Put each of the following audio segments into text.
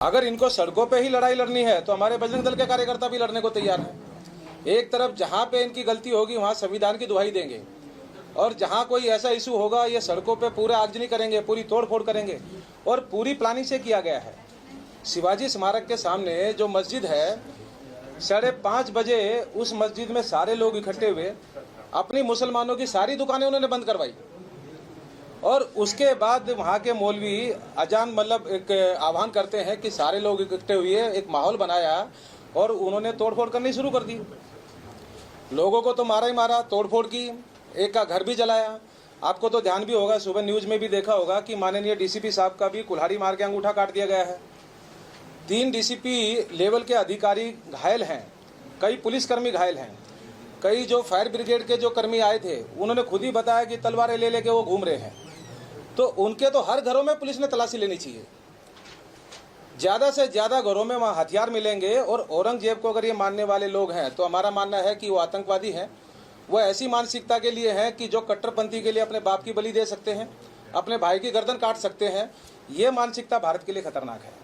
अगर इनको सड़कों पे ही लड़ाई लड़नी है तो हमारे बजरंग दल के कार्यकर्ता भी लड़ने को तैयार हैं। एक तरफ जहां पे इनकी गलती होगी वहां संविधान की दुहाई देंगे, और जहां कोई ऐसा इशू होगा ये सड़कों पे पूरा आगजनी करेंगे, पूरी तोड़ फोड़ करेंगे। और पूरी प्लानिंग से किया गया है। शिवाजी स्मारक के सामने जो मस्जिद है, 5:30 बजे उस मस्जिद में सारे लोग इकट्ठे हुए, अपनी मुसलमानों की सारी दुकानें उन्होंने बंद करवाई, और उसके बाद वहाँ के मौलवी अजान मतलब एक आह्वान करते हैं कि सारे लोग इकट्ठे हुए, एक माहौल बनाया और उन्होंने तोड़फोड़ करनी शुरू कर दी। लोगों को तो मारा ही मारा, तोड़फोड़ की, एक का घर भी जलाया। आपको तो ध्यान भी होगा, सुबह न्यूज में भी देखा होगा कि माननीय डीसीपी साहब का भी कुल्हाड़ी मार के अंगूठा काट दिया गया है। 3 डीसीपी लेवल के अधिकारी घायल हैं, कई पुलिसकर्मी घायल हैं, कई जो फायर ब्रिगेड के जो कर्मी आए थे उन्होंने खुद ही बताया कि तलवारें ले लेके वो घूम रहे हैं। तो उनके तो हर घरों में पुलिस ने तलाशी लेनी चाहिए। ज़्यादा से ज़्यादा घरों में वहाँ हथियार मिलेंगे। और औरंगजेब को अगर ये मानने वाले लोग हैं तो हमारा मानना है कि वो आतंकवादी हैं। वो ऐसी मानसिकता के लिए हैं कि जो कट्टरपंथी के लिए अपने बाप की बलि दे सकते हैं, अपने भाई की गर्दन काट सकते हैं। ये मानसिकता भारत के लिए खतरनाक है।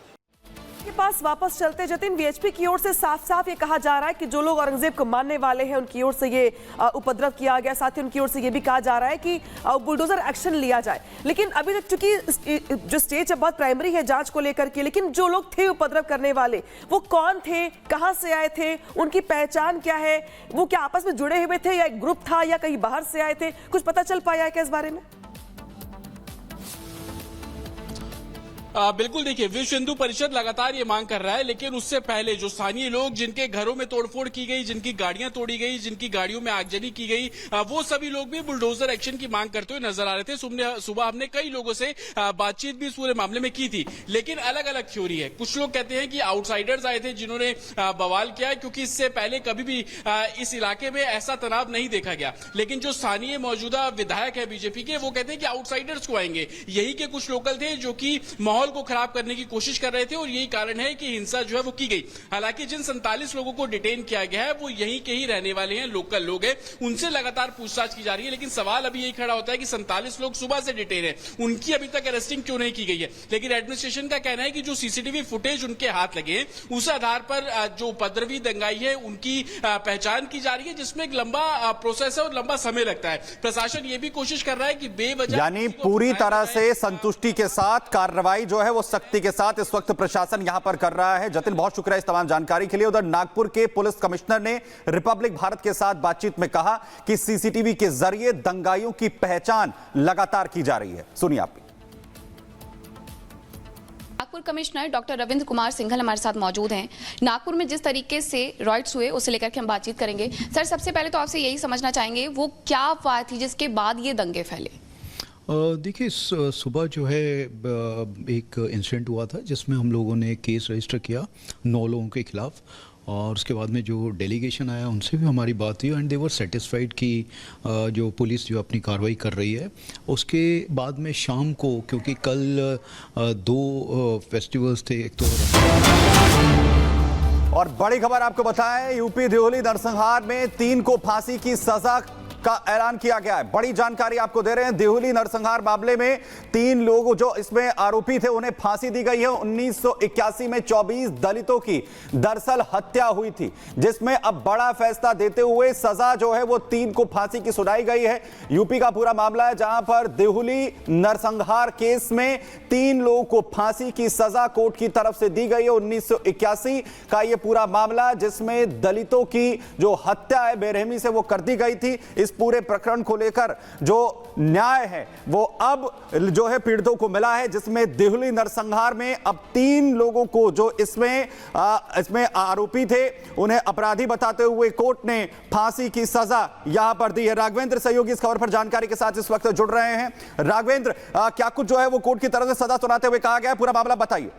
के पास वापस चलते जतिन, वीएचपी की ओर से साफ साफ ये कहा जा रहा है कि जो लोग औरंगजेब को मानने वाले हैं उनकी ओर से ये उपद्रव किया गया। साथ ही उनकी ओर से ये भी कहा जा रहा है कि बुलडोजर एक्शन लिया जाए। लेकिन अभी तक चूंकि जो स्टेज है बहुत प्राइमरी है जांच को लेकर के, लेकिन जो लोग थे उपद्रव करने वाले वो कौन थे, कहां से आए थे, उनकी पहचान क्या है, वो क्या आपस में जुड़े हुए थे या एक ग्रुप था या कहीं बाहर से आए थे, कुछ पता चल पाया है क्या इस बारे में? बिल्कुल, देखिए विश्व हिंदू परिषद लगातार ये मांग कर रहा है, लेकिन उससे पहले जो स्थानीय लोग जिनके घरों में तोड़फोड़ की गई, जिनकी गाड़ियां तोड़ी गई, जिनकी गाड़ियों में आगजनी की गई, वो सभी लोग भी बुलडोजर एक्शन की मांग करते हुए नजर आ रहे थे। सुबह हमने कई लोगों से बातचीत भी इस पूरे मामले में की थी, लेकिन अलग अलग थ्योरी है। कुछ लोग कहते हैं कि आउटसाइडर्स आए थे जिन्होंने बवाल किया, क्योंकि इससे पहले कभी भी इस इलाके में ऐसा तनाव नहीं देखा गया। लेकिन जो स्थानीय मौजूदा विधायक है बीजेपी के, वो कहते हैं कि आउटसाइडर्स को आएंगे। यही के कुछ लोकल थे जो कि माहौल को खराब करने की कोशिश कर रहे थे, और यही कारण है कि हिंसा जो है वो की गई। हालांकि जिन 47 लोगों को डिटेन किया गया है वो यहीं के ही रहने वाले हैं, लोकल लोग हैं, उनसे लगातार पूछताछ की जा रही है। लेकिन सवाल अभी यही खड़ा होता है कि 47 लोग सुबह से डिटेन है, उनकी अभी तक अरेस्टिंग क्यों नहीं की गई है। लेकिन एडमिनिस्ट्रेशन का कहना है कि जो सीसीटीवी फुटेज उनके हाथ लगे हैं उस आधार पर जो उपद्रवी दंगाई है उनकी पहचान की जा रही है, जिसमें एक लंबा प्रोसेस है और लंबा समय लगता है। प्रशासन ये भी कोशिश कर रहा है कि बेवजह, यानी पूरी तरह से संतुष्टि के साथ कार्रवाई जो है वो सख्ती के साथ इस वक्त प्रशासन यहां पर कर रहा है। जतिन, बहुत शुक्रिया इस तमाम जानकारी के लिए। उधर नागपुर के पुलिस कमिश्नर ने रिपब्लिक भारत के साथ बातचीत में कहा कि सीसीटीवी के जरिए दंगाइयों की पहचान लगातार की जा रही है। सुनिए आप। नागपुर कमिश्नर डॉक्टर रविंद्र कुमार सिंघल हमारे साथ मौजूद हैं। नागपुर में जिस तरीके से रॉयट्स हुए उसे लेकर के हम बातचीत करेंगे। सर, सबसे पहले तो आपसे यही समझना चाहेंगे वो क्या अफवाह थी जिसके बाद ये दंगे फैले? देखिए, सुबह जो है एक इंसिडेंट हुआ था जिसमें हम लोगों ने केस रजिस्टर किया 9 लोगों के खिलाफ, और उसके बाद में जो डेलीगेशन आया उनसे भी हमारी बात हुई एंड दे वर सेटिस्फाइड कि जो पुलिस जो अपनी कार्रवाई कर रही है। उसके बाद में शाम को, क्योंकि कल 2 फेस्टिवल्स थे, एक तो और बड़ी खबर आपको बताएं, यूपी देहली नरसंहार में 3 को फांसी की सजा का ऐलान किया गया है। बड़ी जानकारी आपको दे रहे हैं। देहली नरसंहार मामले में 3 लोग जो इसमें आरोपी थे उन्हें फांसी दी गई है। 1981 में 24 दलितों की दरअसल हत्या हुई थी, जिसमें अब बड़ा फैसला देते हुए सजा जो है वो 3 को फांसी की सुनाई गई है। यूपी का पूरा मामला है जहां पर देहली नरसंहार केस में 3 लोगों को फांसी की सजा कोर्ट की तरफ से दी गई है। 1981 का यह पूरा मामला जिसमें दलितों की जो हत्या है बेरहमी से वो कर दी गई थी। इस पूरे प्रकरण को लेकर जो न्याय है वो अब जो है पीड़ितों को मिला है, जिसमें देहली नरसंहार में अब 3 लोगों को जो इसमें आरोपी थे उन्हें अपराधी बताते हुए कोर्ट ने फांसी की सजा यहां पर दी है। राघवेंद्र सहयोगी इस खबर पर जानकारी के साथ इस वक्त जुड़ रहे हैं। राघवेंद्र, क्या कुछ जो है वो कोर्ट की तरफ से सजा सुनाते हुए कहा गया है, पूरा मामला बताइए।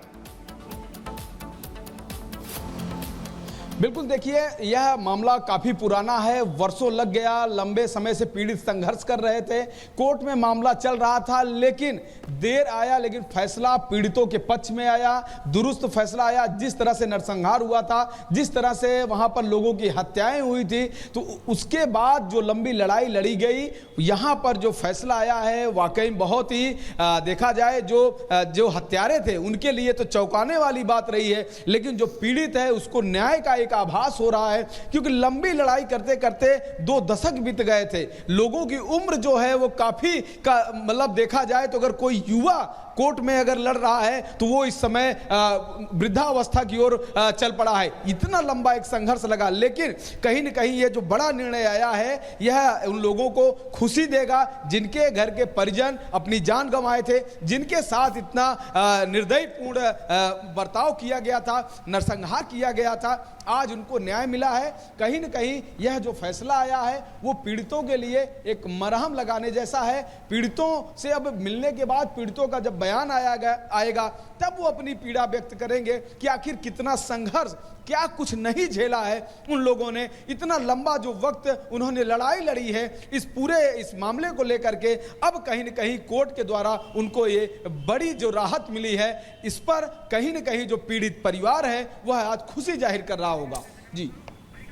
बिल्कुल, देखिए यह मामला काफी पुराना है, वर्षों लग गया, लंबे समय से पीड़ित संघर्ष कर रहे थे, कोर्ट में मामला चल रहा था, लेकिन देर आया लेकिन फैसला पीड़ितों के पक्ष में आया, दुरुस्त फैसला आया। जिस तरह से नरसंहार हुआ था, जिस तरह से वहां पर लोगों की हत्याएं हुई थी, तो उसके बाद जो लंबी लड़ाई लड़ी गई, यहां पर जो फैसला आया है वाकई बहुत ही देखा जाए जो हत्यारे थे उनके लिए तो चौंकाने वाली बात रही है, लेकिन जो पीड़ित है उसको न्याय का एक आभास हो रहा है, क्योंकि लंबी लड़ाई करते करते 2 दशक बीत गए थे। लोगों की उम्र जो है वो काफी मतलब देखा जाए तो अगर कोई युवा कोर्ट में अगर लड़ रहा है तो वो इस समय वृद्धावस्था की ओर चल पड़ा है। इतना लंबा एक संघर्ष लगा, लेकिन कहीं न कहीं ये जो बड़ा निर्णय आया है यह उन लोगों को खुशी देगा जिनके घर के परिजन अपनी जान गंवाए थे, जिनके साथ इतना निर्दयपूर्ण बर्ताव किया गया था, नरसंहार किया गया था। आज उनको न्याय मिला है। कहीं न कहीं यह जो फैसला आया है वो पीड़ितों के लिए एक मरहम लगाने जैसा है। पीड़ितों से अब मिलने के बाद पीड़ितों का जब बयान आएगा तब वो अपनी पीड़ा व्यक्त करेंगे कि आखिर कितना संघर्ष, क्या कुछ नहीं झेला है उन लोगों ने, इतना लंबा जो वक्त उन्होंने लड़ाई लड़ी है इस मामले को लेकर के। अब कहीं न कहीं कोर्ट के द्वारा उनको ये बड़ी जो राहत मिली है, इस पर कहीं न कहीं जो पीड़ित परिवार है वह आज खुशी जाहिर कर रहा होगा। जी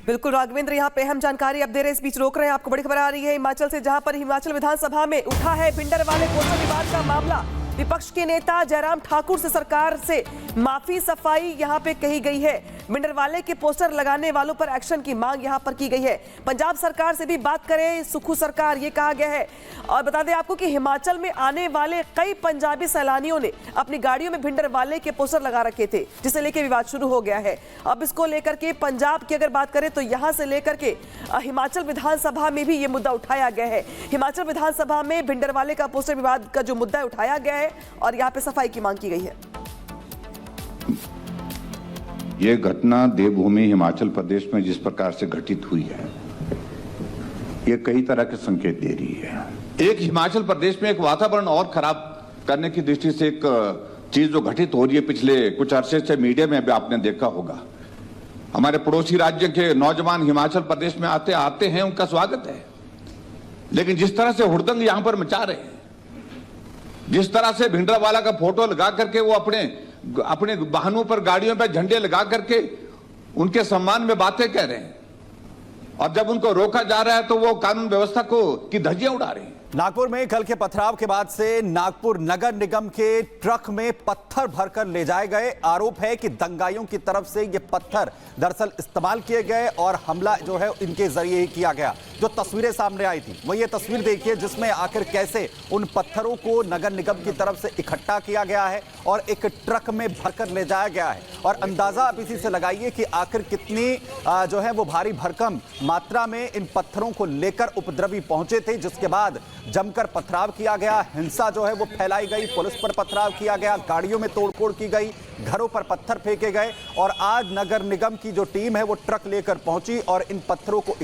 बिल्कुल राघवेंद्र, यहाँ पे हम जानकारी अब दे रहे हैं, इस बीच रोक रहे हैं। आपको बड़ी खबर आ रही है हिमाचल से, जहां पर हिमाचल विधानसभा में उठा है भिंडरवाले पोस्टर विवाद का मामला। विपक्ष के नेता जयराम ठाकुर से सरकार से माफी सफाई यहां पे कही गई है। भिंडरवाले के पोस्टर लगाने वालों पर एक्शन की मांग यहां पर की गई है। पंजाब सरकार से भी बात करें, सुखू सरकार, ये कहा गया है। और बता दें आपको कि हिमाचल में आने वाले कई पंजाबी सैलानियों ने अपनी गाड़ियों में भिंडरवाले के पोस्टर लगा रखे थे, जिसे लेकर विवाद शुरू हो गया है। अब इसको लेकर के पंजाब की अगर बात करें तो यहां से लेकर के हिमाचल विधानसभा में भी ये मुद्दा उठाया गया है। हिमाचल विधानसभा में भिंडरवाले का पोस्टर विवाद का जो मुद्दा उठाया गया है और यहाँ पे सफाई की मांग की गई है। ये घटना देवभूमि हिमाचल प्रदेश में जिस प्रकार से घटित हुई है, ये कई तरह के संकेत दे रही है। एक हिमाचल प्रदेश में एक वातावरण और खराब करने की दृष्टि से एक चीज जो घटित हो रही है पिछले कुछ अरसे से, मीडिया में भी आपने देखा होगा। हमारे पड़ोसी राज्य के नौजवान हिमाचल प्रदेश में आते हैं, उनका स्वागत है, लेकिन जिस तरह से हुड़दंग यहां पर मचा रहे हैं, जिस तरह से भिंडरवाला का फोटो लगा करके वो अपने वाहनों पर, गाड़ियों पर झंडे लगा करके उनके सम्मान में बातें कह रहे हैं, और जब उनको रोका जा रहा है तो वो कानून व्यवस्था की धज्जियां उड़ा रहे हैं। नागपुर में कल के पथराव के बाद से नागपुर नगर निगम के ट्रक में पत्थर भरकर ले जाए गए। आरोप है कि दंगाइयों की तरफ से ये पत्थर दरअसल इस्तेमाल किए गए और हमला जो है इनके जरिए ही किया गया। जो तस्वीरें सामने आई थी वो ये तस्वीर देखिए, जिसमें आखिर कैसे उन पत्थरों को नगर निगम की तरफ से इकट्ठा किया गया है और एक ट्रक में भरकर ले जाया गया है। और अंदाजा आप इसी से लगाइए कि आखिर कितनी जो है वो भारी भरकम मात्रा में इन पत्थरों को लेकर उपद्रवी पहुंचे थे, जिसके बाद जमकर पथराव किया गया, हिंसा जो है वो फैलाई गई, पुलिस पर पथराव किया गया, गाड़ियों में तोड़फोड़ की गई, घरों पर पत्थर फेंके गए। और आज नगर निगम की जो टीम है वो ट्रक लेकर पहुंची और इन पत्थरों को